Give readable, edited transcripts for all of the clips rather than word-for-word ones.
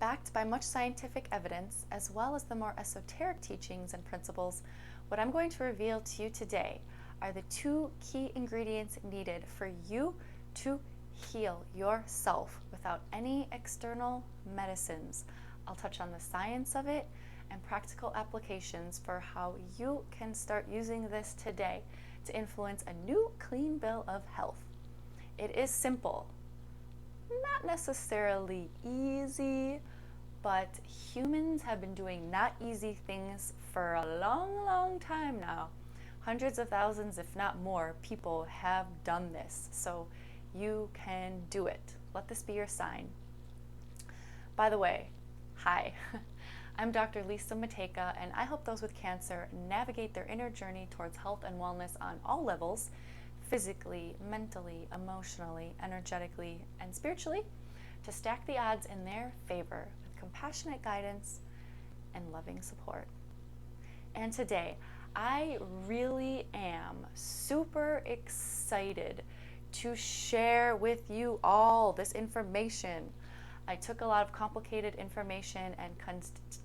Backed by much scientific evidence, as well as the more esoteric teachings and principles, what I'm going to reveal to you today are the two key ingredients needed for you to heal yourself without any external medicines. I'll touch on the science of it and practical applications for how you can start using this today to influence a new clean bill of health. It is simple, not necessarily easy, but humans have been doing not easy things for a long, long time now. Hundreds of thousands, if not more, people have done this. So you can do it. Let this be your sign. By the way, hi. I'm Dr. Lisa Matejka, and I help those with cancer navigate their inner journey towards health and wellness on all levels, physically, mentally, emotionally, energetically, and spiritually, to stack the odds in their favor with compassionate guidance and loving support. And today, I really am super excited to share with you all this information. I took a lot of complicated information and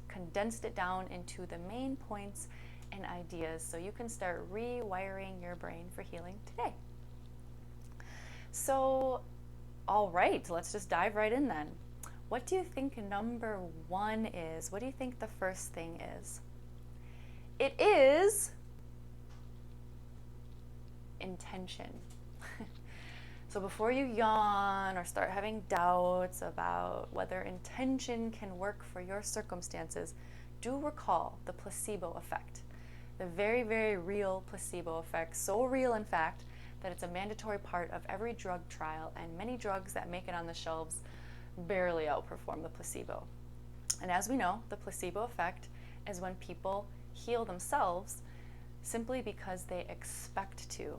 condensed it down into the main points and ideas so you can start rewiring your brain for healing today. So, all right, let's just dive right in then. What do you think number one is? What do you think the first thing is? It is intention. So before you yawn or start having doubts about whether intention can work for your circumstances, do recall the placebo effect. The very, very real placebo effect, so real in fact that it's a mandatory part of every drug trial, and many drugs that make it on the shelves barely outperform the placebo. And as we know, the placebo effect is when people heal themselves simply because they expect to,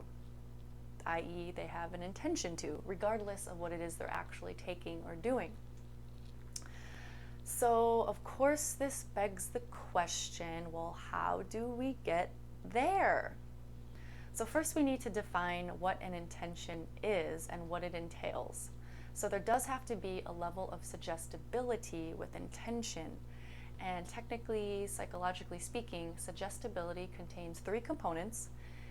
i.e. they have an intention to, regardless of what it is they're actually taking or doing. So, of course, this begs the question, well, how do we get there? So first we need to define what an intention is and what it entails. So there does have to be a level of suggestibility with intention. And technically, psychologically speaking, suggestibility contains three components.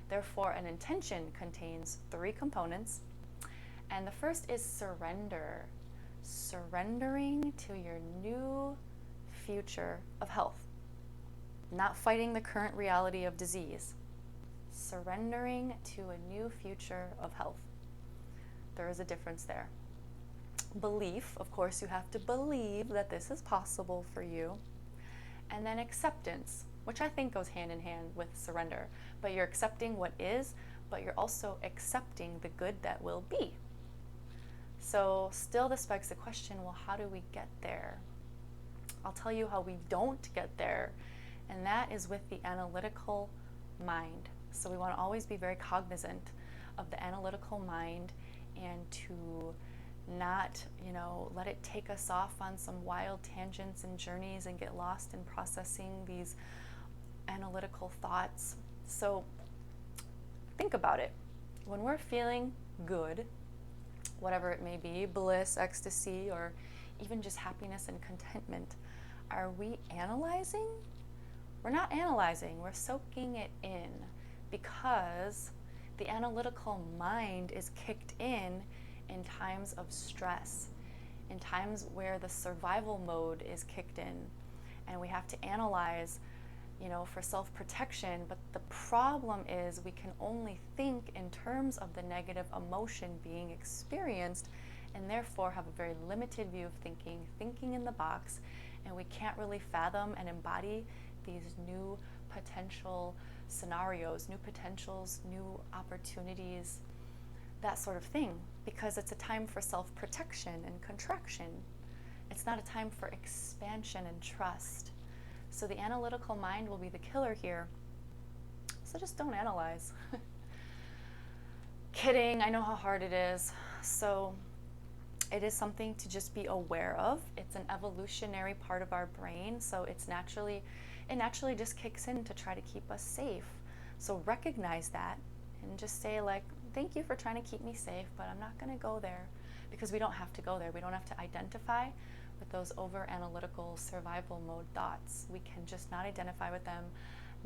Therefore, an intention contains three components. And the first is surrender. Surrendering to your new future of health. Not fighting the current reality of disease. Surrendering to a new future of health. There is a difference there. Belief, of course, you have to believe that this is possible for you. And then acceptance, which I think goes hand in hand with surrender. But you're accepting what is, but you're also accepting the good that will be. So still this begs the question, well, how do we get there? I'll tell you how we don't get there, and that is with the analytical mind. So we want to always be very cognizant of the analytical mind and to not, let it take us off on some wild tangents and journeys and get lost in processing these analytical thoughts. So think about it. When we're feeling good, whatever it may be, bliss, ecstasy, or even just happiness and contentment, are we analyzing? We're not analyzing, we're soaking it in, because the analytical mind is kicked in times of stress, in times where the survival mode is kicked in, and we have to analyze, for self-protection. But the problem is we can only think in terms of the negative emotion being experienced, and therefore have a very limited view of thinking in the box, and we can't really fathom and embody these new potential scenarios, new potentials, new opportunities, that sort of thing, because it's a time for self-protection and contraction. It's not a time for expansion and trust. So the analytical mind will be the killer here. So just don't analyze. Kidding, I know how hard it is. So it is something to just be aware of. It's an evolutionary part of our brain, so it naturally just kicks in to try to keep us safe. So recognize that and just say, like, thank you for trying to keep me safe, but I'm not going to go there, because we don't have to go there. We don't have to identify with those over analytical survival mode thoughts. We can just not identify with them,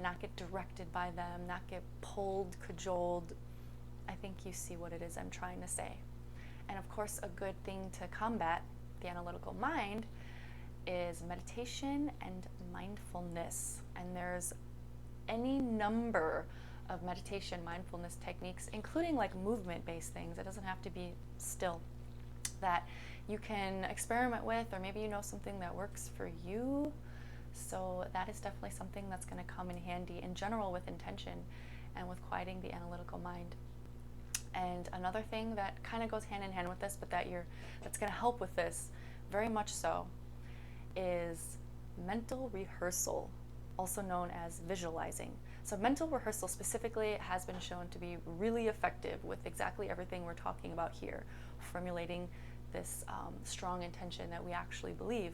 not get directed by them, not get pulled, cajoled. I think you see what it is I'm trying to say. And of course, a good thing to combat the analytical mind is meditation and mindfulness. And there's any number of meditation, mindfulness techniques, including like movement-based things. It doesn't have to be still, that you can experiment with, or maybe you know something that works for you. So that is definitely something that's going to come in handy in general with intention and with quieting the analytical mind. And another thing that kind of goes hand in hand with this, but that's going to help with this very much so, is mental rehearsal, also known as visualizing. So mental rehearsal specifically has been shown to be really effective with exactly everything we're talking about here, formulating this strong intention that we actually believe.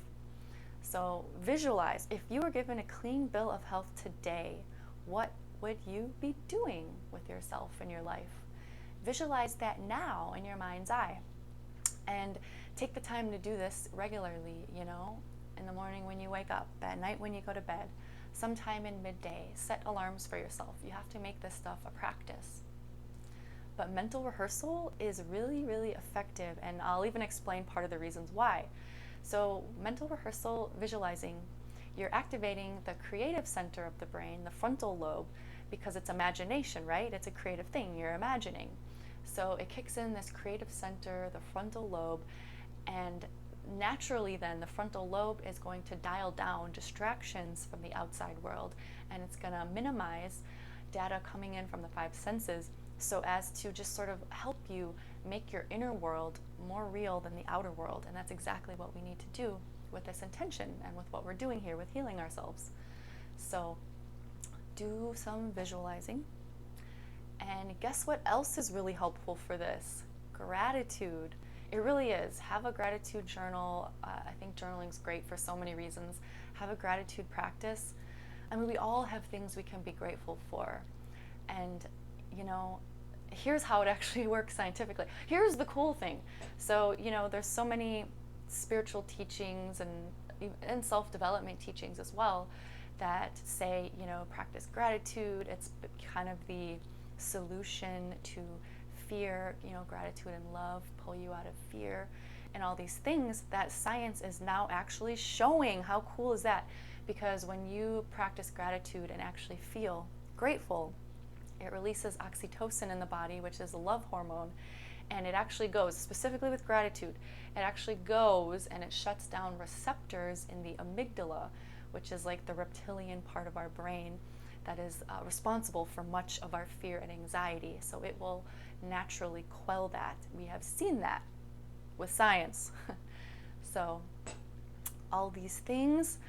So visualize. If you were given a clean bill of health today, what would you be doing with yourself in your life? Visualize that now in your mind's eye. And take the time to do this regularly, in the morning when you wake up, at night when you go to bed, sometime in midday. Set alarms for yourself. You have to make this stuff a practice. But mental rehearsal is really, really effective, and I'll even explain part of the reasons why. So mental rehearsal, visualizing, you're activating the creative center of the brain, the frontal lobe, because it's imagination, right? It's a creative thing, you're imagining. So it kicks in this creative center, the frontal lobe, and naturally then the frontal lobe is going to dial down distractions from the outside world, and it's going to minimize data coming in from the five senses, so as to just sort of help you make your inner world more real than the outer world. And that's exactly what we need to do with this intention and with what we're doing here with healing ourselves. So do some visualizing. And guess what else is really helpful for this? Gratitude. It really is. Have a gratitude journal. I think journaling's great for so many reasons. Have a gratitude practice. I mean, we all have things we can be grateful for. And, here's how it actually works scientifically. Here's the cool thing. So, there's so many spiritual teachings and self-development teachings as well that say, practice gratitude. It's kind of the solution to fear, gratitude and love pull you out of fear, and all these things that science is now actually showing. How cool is that? Because when you practice gratitude and actually feel grateful, it releases oxytocin in the body, which is a love hormone, and it actually goes, specifically with gratitude, it actually goes and it shuts down receptors in the amygdala, which is like the reptilian part of our brain that is responsible for much of our fear and anxiety. So it will naturally quell that. We have seen that with science. So all these things,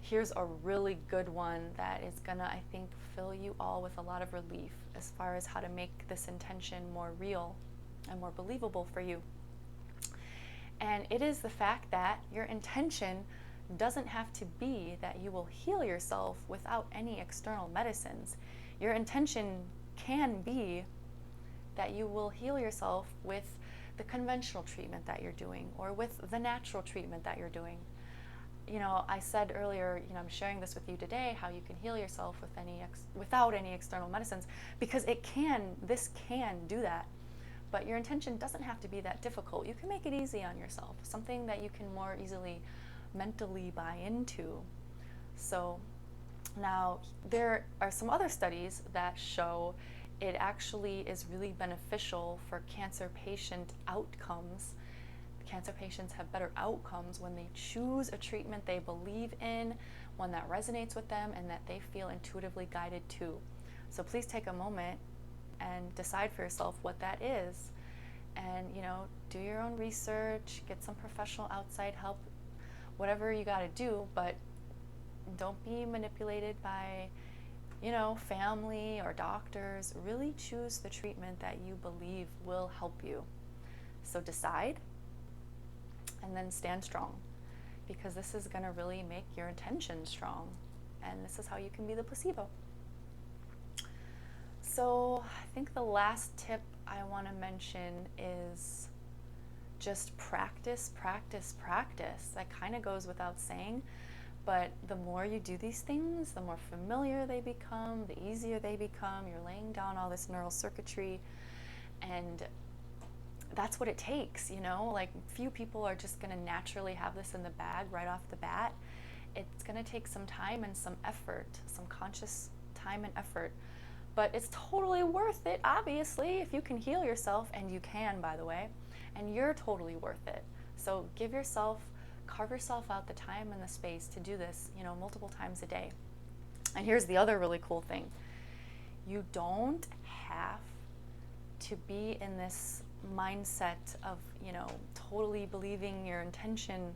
here's a really good one that is gonna, I think, fill you all with a lot of relief as far as how to make this intention more real and more believable for you. And it is the fact that your intention doesn't have to be that you will heal yourself without any external medicines. Your intention can be that you will heal yourself with the conventional treatment that you're doing, or with the natural treatment that you're doing. I said earlier, I'm sharing this with you today, how you can heal yourself without any external medicines, because this can do that. But your intention doesn't have to be that difficult. You can make it easy on yourself, something that you can more easily mentally buy into. So now there are some other studies that show it actually is really beneficial for cancer patient outcomes. Cancer patients have better outcomes when they choose a treatment they believe in, one that resonates with them, and that they feel intuitively guided to. So please take a moment and decide for yourself what that is. And, do your own research, get some professional outside help, whatever you got to do, but don't be manipulated by, family or doctors. Really choose the treatment that you believe will help you. So decide, and then stand strong, because this is going to really make your intention strong, and this is how you can be the placebo. So I think the last tip I want to mention is just practice, practice, practice. That kind of goes without saying, but the more you do these things, the more familiar they become, the easier they become. You're laying down all this neural circuitry, and that's what it takes, you know? Like, few people are just going to naturally have this in the bag right off the bat. It's going to take some time and some effort, some conscious time and effort, but it's totally worth it, obviously, if you can heal yourself, and you can, by the way, and you're totally worth it. So carve yourself out the time and the space to do this, you know, multiple times a day. And here's the other really cool thing. You don't have to be in this mindset of, you know, totally believing your intention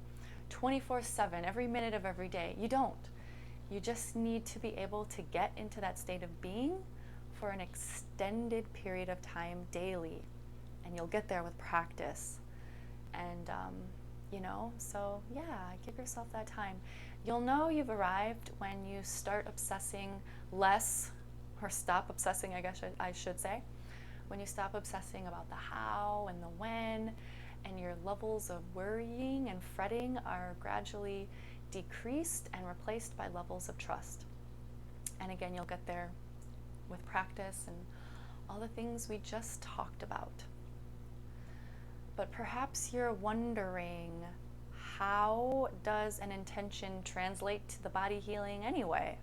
24/7, every minute of every day. You don't. You just need to be able to get into that state of being for an extended period of time daily. And you'll get there with practice. And, you know, so yeah, give yourself that time. You'll know you've arrived when you start obsessing less, or stop obsessing, I guess I should say. When you stop obsessing about the how and the when, and your levels of worrying and fretting are gradually decreased and replaced by levels of trust. And again, you'll get there with practice and all the things we just talked about. But perhaps you're wondering, how does an intention translate to the body healing anyway?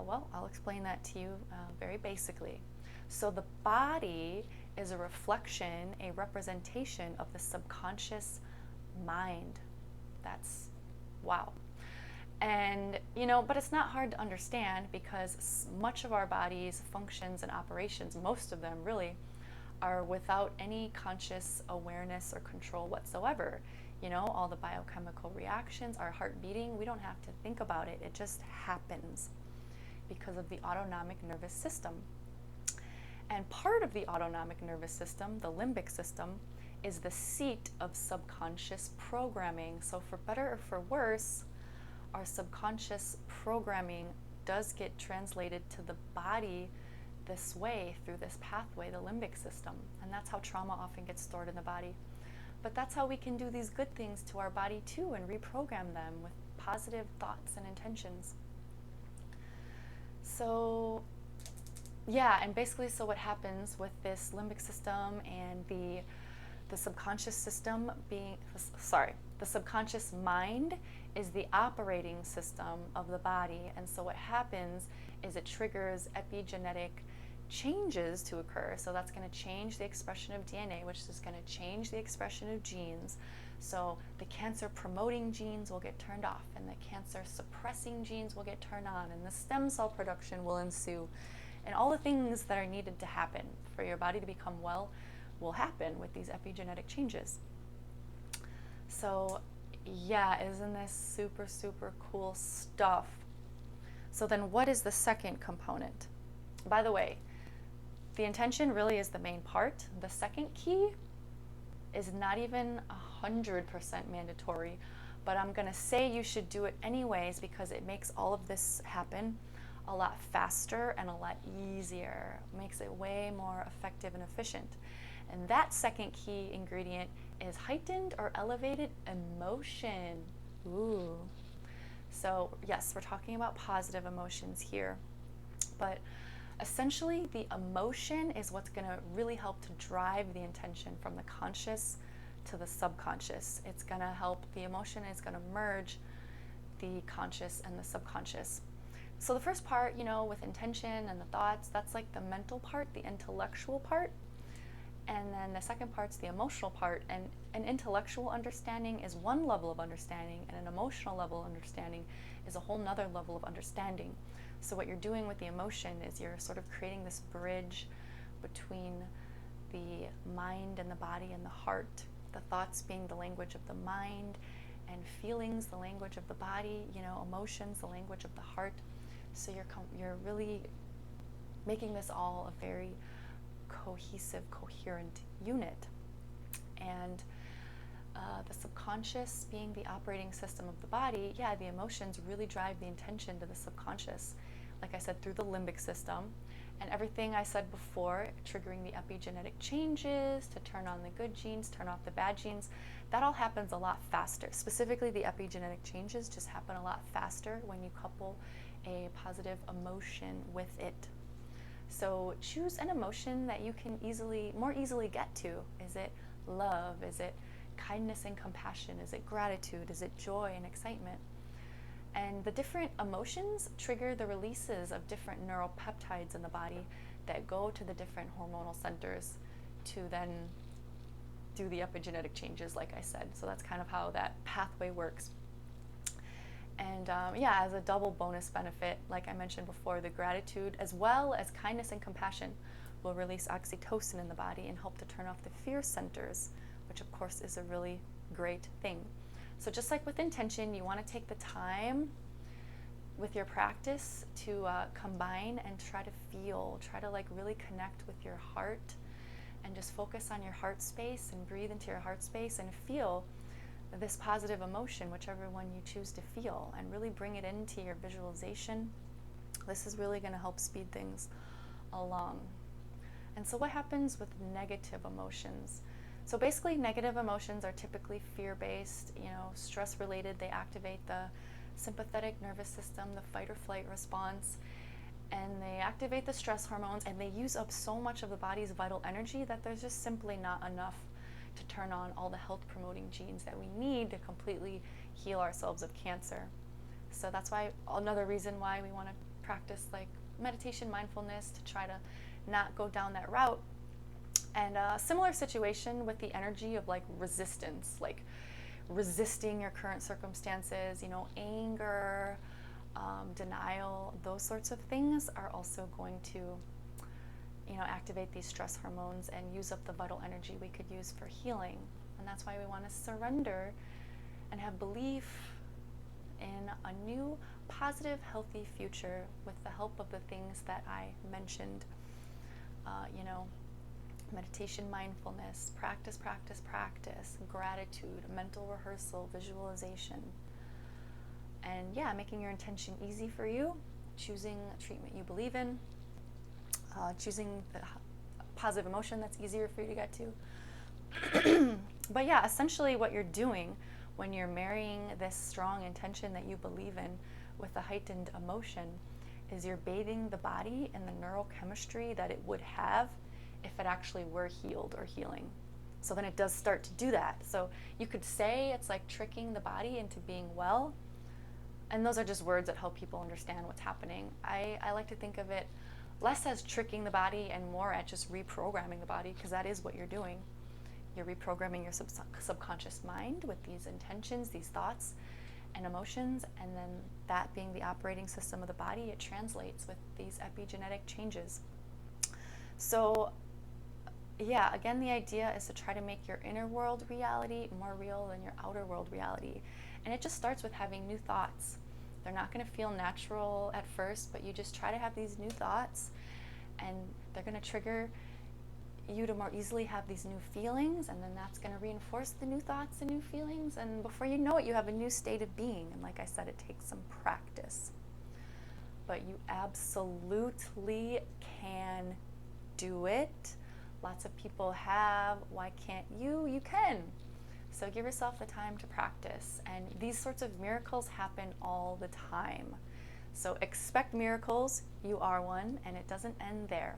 Well, I'll explain that to you very basically. So the body is a reflection, a representation of the subconscious mind. That's wow. And, you know, but it's not hard to understand, because much of our body's functions and operations, most of them really, are without any conscious awareness or control whatsoever. You know, all the biochemical reactions, our heart beating, we don't have to think about it. It just happens because of the autonomic nervous system. And part of the autonomic nervous system, the limbic system, is the seat of subconscious programming. So for better or for worse, our subconscious programming does get translated to the body this way, through this pathway, the limbic system. And that's how trauma often gets stored in the body. But that's how we can do these good things to our body too, and reprogram them with positive thoughts and intentions. So yeah, and basically, so what happens with this limbic system and the subconscious system being, the subconscious mind is the operating system of the body. And so what happens is it triggers epigenetic changes to occur. So that's going to change the expression of DNA, which is going to change the expression of genes. So the cancer promoting genes will get turned off, and the cancer suppressing genes will get turned on, and the stem cell production will ensue. And all the things that are needed to happen for your body to become well will happen with these epigenetic changes. So yeah, isn't this super, super cool stuff? So then what is the second component? By the way, the intention really is the main part. The second key is not even 100% mandatory, but I'm gonna say you should do it anyways, because it makes all of this happen a lot faster and a lot easier. It makes it way more effective and efficient. And that second key ingredient is heightened or elevated emotion. Ooh. So yes, we're talking about positive emotions here, but essentially the emotion is what's going to really help to drive the intention from the conscious to the subconscious. It's going to help, the emotion is going to merge the conscious and the subconscious. So the first part, you know, with intention and the thoughts, that's like the mental part, the intellectual part. And then the second part's the emotional part. And an intellectual understanding is one level of understanding, and an emotional level of understanding is a whole nother level of understanding. So what you're doing with the emotion is you're sort of creating this bridge between the mind and the body and the heart. The thoughts being the language of the mind, and feelings the language of the body, you know, emotions the language of the heart. So you're really making this all a very cohesive, coherent unit. And the subconscious being the operating system of the body, yeah, the emotions really drive the intention to the subconscious, like I said, through the limbic system. And everything I said before, triggering the epigenetic changes to turn on the good genes, turn off the bad genes, that all happens a lot faster. Specifically, the epigenetic changes just happen a lot faster when you couple a positive emotion with it. So choose an emotion that you can more easily get to. Is it love? Is it kindness and compassion? Is it gratitude? Is it joy and excitement? And the different emotions trigger the releases of different neuropeptides in the body that go to the different hormonal centers to then do the epigenetic changes, like I said. So that's kind of how that pathway works. And as a double bonus benefit, like I mentioned before, the gratitude as well as kindness and compassion will release oxytocin in the body and help to turn off the fear centers, which of course is a really great thing. So just like with intention, you want to take the time with your practice to combine and try to like really connect with your heart and just focus on your heart space and breathe into your heart space and feel this positive emotion, whichever one you choose to feel, and really bring it into your visualization. This is really going to help speed things along. And so what happens with negative emotions? So basically, negative emotions are typically fear-based, stress-related. They activate the sympathetic nervous system, the fight or flight response, and they activate the stress hormones, and they use up so much of the body's vital energy that there's just simply not enough to turn on all the health-promoting genes that we need to completely heal ourselves of cancer. So that's why another reason why we want to practice like meditation, mindfulness, to try to not go down that route. And a similar situation with the energy of like resistance, like resisting your current circumstances, anger, denial, those sorts of things are also going to, activate these stress hormones and use up the vital energy we could use for healing. And that's why we want to surrender and have belief in a new, positive, healthy future with the help of the things that I mentioned, meditation, mindfulness, practice, gratitude, mental rehearsal, visualization. And making your intention easy for you, choosing a treatment you believe in, choosing the positive emotion that's easier for you to get to. But essentially what you're doing when you're marrying this strong intention that you believe in with the heightened emotion is you're bathing the body in the neurochemistry that it would have if it actually were healed or healing. So then it does start to do that. So you could say it's like tricking the body into being well. And those are just words that help people understand what's happening. I like to think of it less as tricking the body and more at just reprogramming the body, because that is what you're doing. You're reprogramming your subconscious mind with these intentions, these thoughts and emotions, and then that being the operating system of the body, it translates with these epigenetic changes. So again, the idea is to try to make your inner world reality more real than your outer world reality. And it just starts with having new thoughts. They're not going to feel natural at first, but you just try to have these new thoughts, and they're going to trigger you to more easily have these new feelings, and then that's going to reinforce the new thoughts and new feelings, and before you know it, you have a new state of being. And like I said, it takes some practice, but you absolutely can do it. Lots of people have. Why can't you? You can. So give yourself the time to practice, and these sorts of miracles happen all the time. So expect miracles. You are one, and it doesn't end there.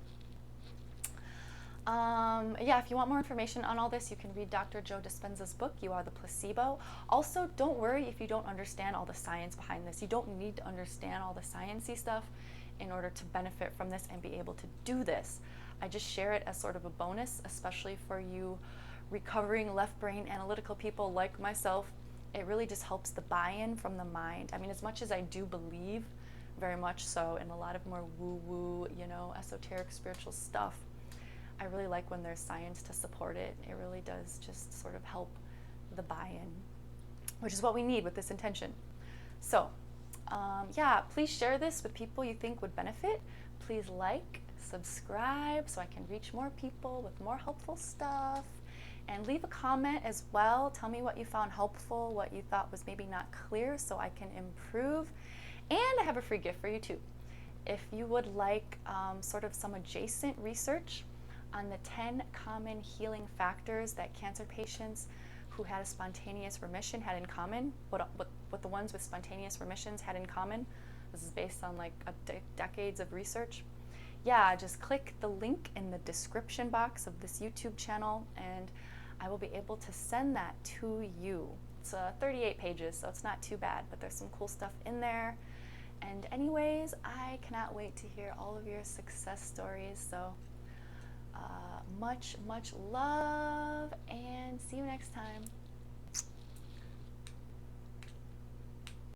If you want more information on all this, you can read Dr. Joe Dispenza's book, You Are the Placebo. Also, don't worry if you don't understand all the science behind this. You don't need to understand all the sciencey stuff in order to benefit from this and be able to do this. I just share it as sort of a bonus, especially for you recovering left brain analytical people like myself. It really just helps the buy-in from the mind. I mean, as much as I do believe very much so in a lot of more woo-woo, esoteric spiritual stuff, I really like when there's science to support it. It really does just sort of help the buy-in, which is what we need with this intention. So, please share this with people you think would benefit. Please like, subscribe so I can reach more people with more helpful stuff. And leave a comment as well. Tell me what you found helpful, what you thought was maybe not clear so I can improve. And I have a free gift for you too. If you would like sort of some adjacent research on the 10 common healing factors that cancer patients who had a spontaneous remission had in common, what the ones with spontaneous remissions had in common, this is based on like decades of research. Yeah, just click the link in the description box of this YouTube channel and I will be able to send that to you. It's 38 pages, so it's not too bad, but there's some cool stuff in there. And anyways, I cannot wait to hear all of your success stories. So much love and see you next time.